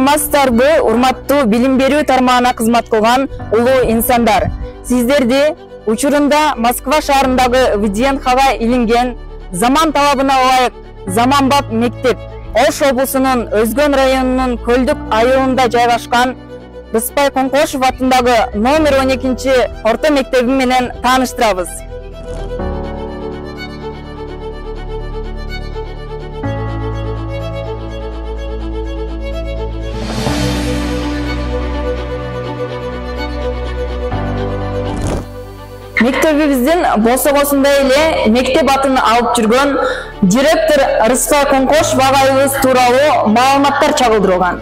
саламатсыздарбы, урматтуу билим берүү тармагына кызмат кылган улуу инсандар. Сиздерди учурунда Москва шаарындагы ВДНХга илинген заман талабына ылайык Заманбап мектеп Ош облусунун Өзгөн районунун Көлдүк айылында жайгашкан Рыспай Коңкошев атындагы номер 12-чи орто мектеби менен тааныштырабыз. Мектебибиздин босогосундай эле мектеп атын алып жүргөн директор Рыспай Коңкошев агайыбыз тууралуу маалыматтар чагылдырылган.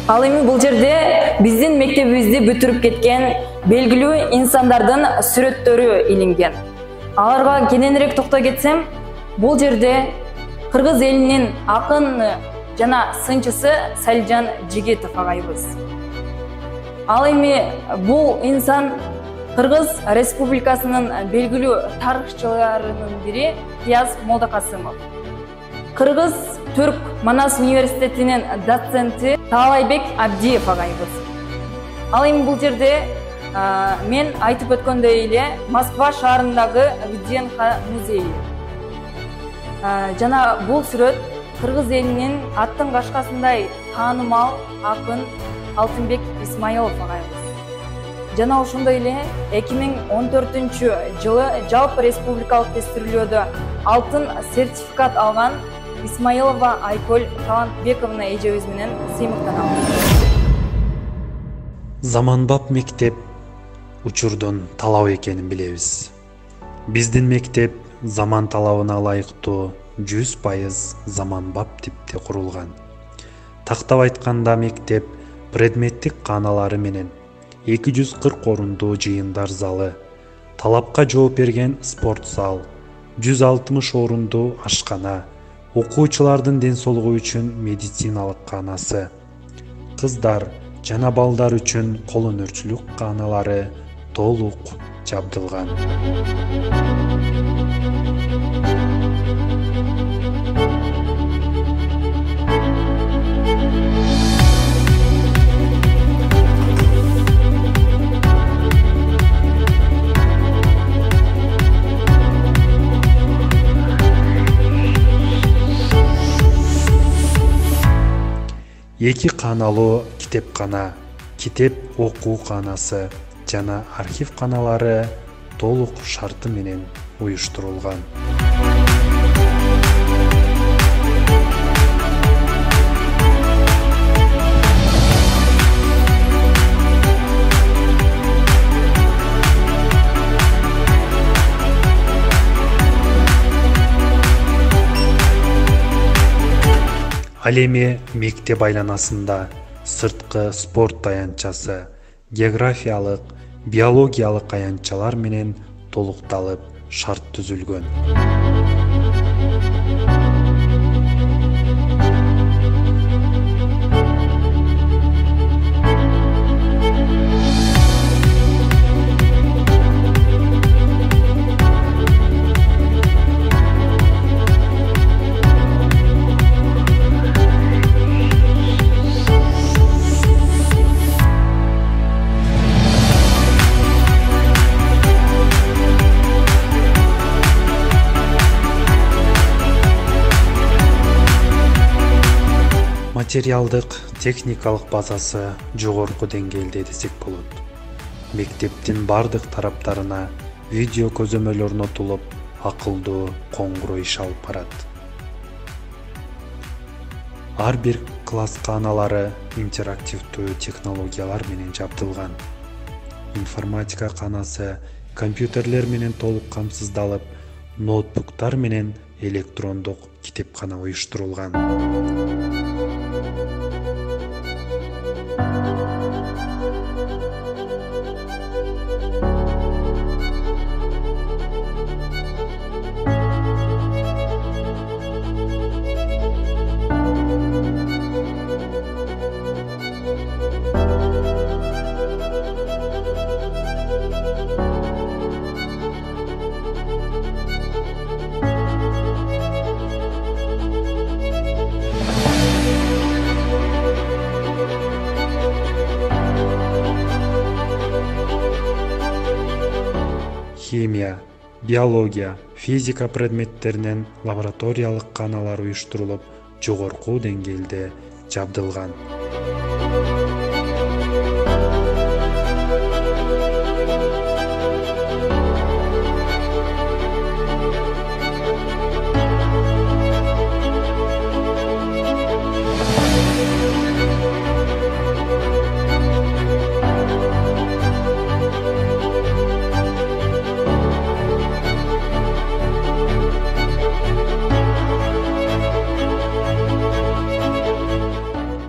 Ал эми бул жерде биздин мектебибизди бүтүрүп кеткен белгилүү инсандардын сүрөттөрү илинген. Аларга кененирээк токтой кетсем, бул жерде Кыргыз элинин акын жана сынчысы Салижан Жигитов агайыбыз. Ал эми бул инсан Кыргыз Республикасынын белгилүү тарыхчыларынын бири Кияз Молдокасымов. Кыргыз Түрк Манас университетинин доценти Таалайбек Абдиев агайыбыз. Ал эми бул жерде мен айтып өткөндөй эле Москва шаарындагы ВДНХ музейи. Жана бул сүрөт Кыргыз элинин аттын кашкасындай таанымал акын Алтынбек Исмаилов агайыбыз. Жана ошондой эле 2014-жылы жалпы республикалык тестирүүлөөдө алтын сертификат алган Исмаилова Айкөл Талантбековна эжебиз менен сыймыктанабыз. Заманбап мектеп учурдун талабы экенин билебиз. Биздин мектеп заман талабына ылайыктуу 100% заманбап типте курулган. Тактап айтканда мектеп предметтик кааналары менен 240 орундуу жыйындар залы, талапка жооп берген спорт зал, 160 орундуу ашкана, окуучулардын ден соолугу үчүн медициналык каанасы, кыздар жана балдар үчүн кол өнөрчүлүк кааналары толук жабдылган. Эки кааналуу китепкана, китеп окуу каанасы жана архив каналары толук шарты менен уюштурулган. Ал эми мектеп айланасында сырткы спорт аянтчасы, географиялык, биологиялык аянтчалар менен толукталып, шарт түзүлгөн. Материалдык, техникалык базасы жогорку деңгээлде десек болот. Мектептин бардык тараптарына видео көзөмөл орнотулуп, акылдуу коңгуроо иш алып барат. Ар бир класс кааналары интерактивдүү технологиялар менен жабдылган. Информатика каанасы компьютерлер менен толук камсыздалып, ноутбуктар менен электрондук китепкана уюштурулган. химия, биология, физика предметтеринен лабораториялык каналар уюштурулуп, жогорку деңгээлде жабдылган.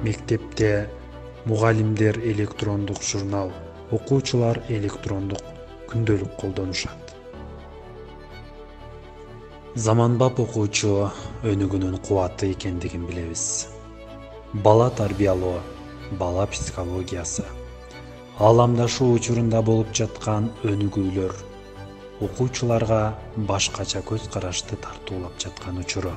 Мектепте мугалимдер электрондук журнал, окуучулар электрондук күндөлүк колдонушат. Заманбап окуучу өнүгүүнүн кубаты экендигин билебиз. Бала тарбиялоо, бала психологиясы, ааламдашуу учурунда болуп жаткан өнүгүүлөр окуучуларга башкача көз карашты тартуулап жаткан учуру.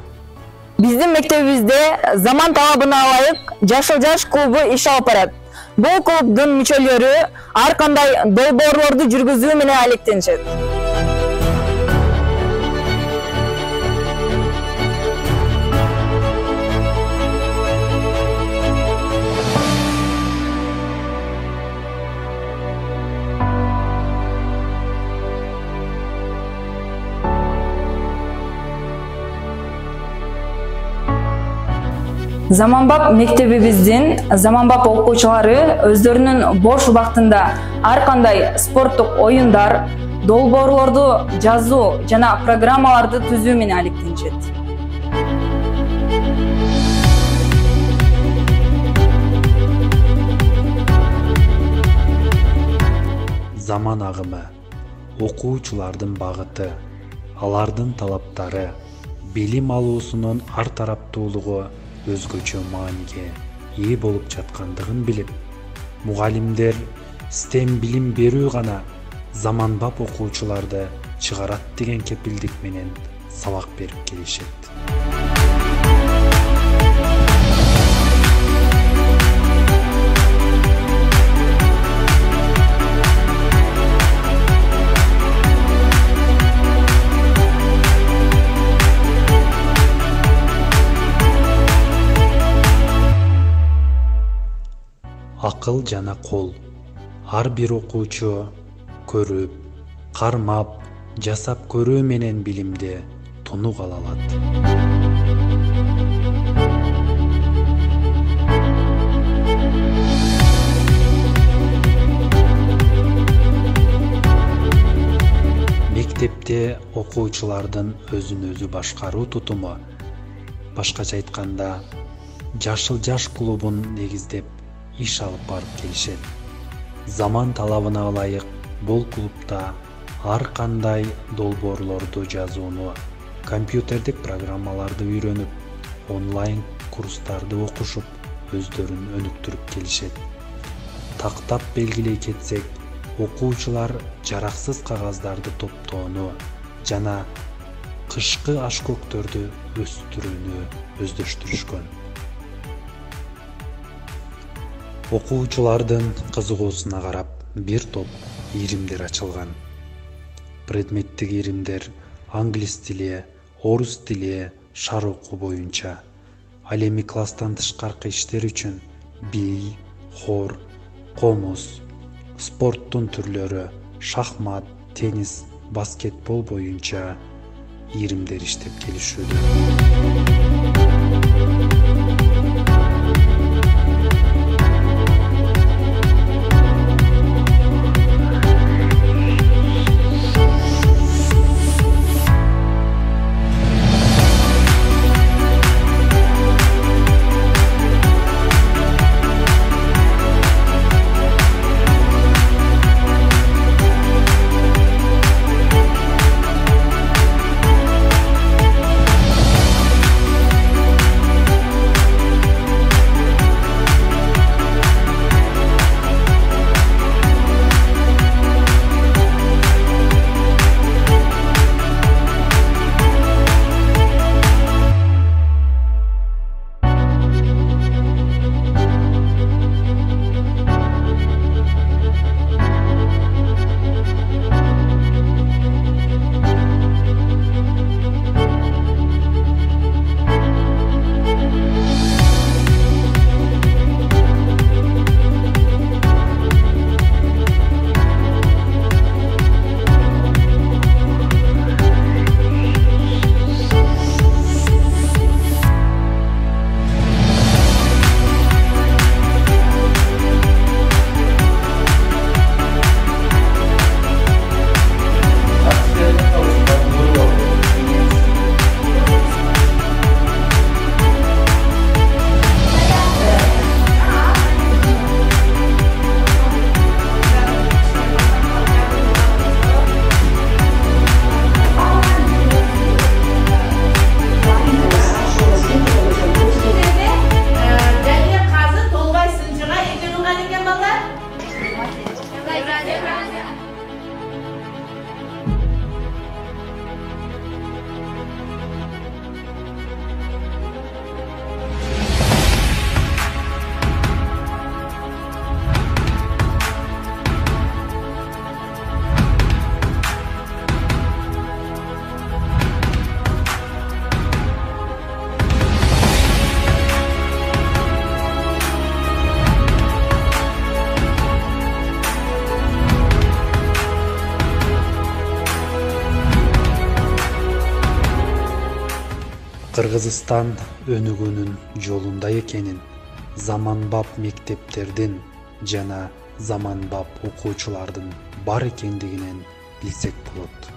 Биздин мектебибизде заман талабына ылайык Жашыл жаш клубу иш алып барат. Бул клубдун мүчөлөрү ар кандай долбоорлорду жүргүзүү менен алектенишет. Заманбап мектебибиздин заманбап окуучулары өздөрүнүн бош убактында ар кандай спорттук оюндар, долбоорлорду жазуу жана программаларды түзүү менен алектенишет. Заман агымы, окуучулардын багыты, алардын талаптары, билим алуусунун ар тараптуулугу өзгөчө мааниге ээ болуп жаткандыгын билип, мугалимдер STEM билим берүү гана заманбап окуучуларды чыгарат деген кепилдик менен сабак берип келишет. Акыл жана кол. Ар бир окуучу көрүп, кармап, жасап көрүү менен билимди тунук ала алат. Мектепте окуучулардын өзүн өзү башкаруу тутуму, башкача айтканда, Жашыл жаш клубун негиздеп иш алып барып келишет. Заман талабына ылайык бул клубда ар кандай долбоорлорду жазууну, компьютердик программаларды үйрөнүп, онлайн курстарды окушуп, өздөрүн өнүктүрүп келишет. Тактап белгилей кетсек, окуучулар жараксыз кагаздарды топтоону жана кышкы ашкөктөрдү өстүрүүнү өздөштүрүшкөн. Окуучулардын кызыгуусуна карап бир топ иримдер ачылган. Предметтик иримдер англис тили, орус тили, шар окуу боюнча. Ал эми класстан тышкаркы иштер үчүн бий, хор, комуз, спорттун түрлөрү, шахмат, теннис, баскетбол боюнча иримдер иштеп келишүүдө. Кыргызстан өнүгүүнүн жолунда экенин, заманбап мектептердин жана заманбап окуучулардын бар экендигинен билсек болот.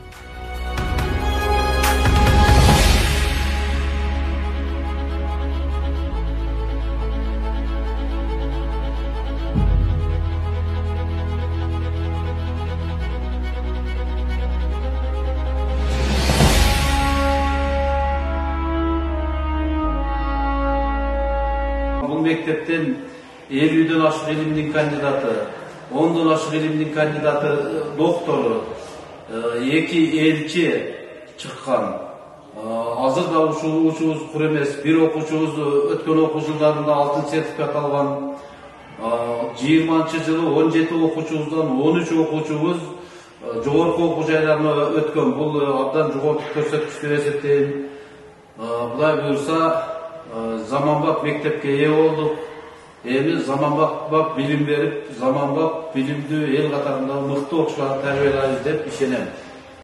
Бул мектептен 50ден ашык илимдин кандидаты, 10дон ашык илимдин кандидаты, доктору, 2 элчи чыккан. Азыр да окуучубуз кур эмес, бир окуучубуз өткөн окуу жылдарында алтын сертификат алган. 20-жылы 17 окуучубуздан 13 окуучубуз жогорку окуу жайларына өткөн. Бул абдан жогорку көрсөткүч деп эсептейм. Булай буюрса, заманбап мектепке ээ болдук. Эми заманбап билим берип, заманбап билимдүү эл катарында мыкты окуучуларды тарбиялайбыз деп ишенем.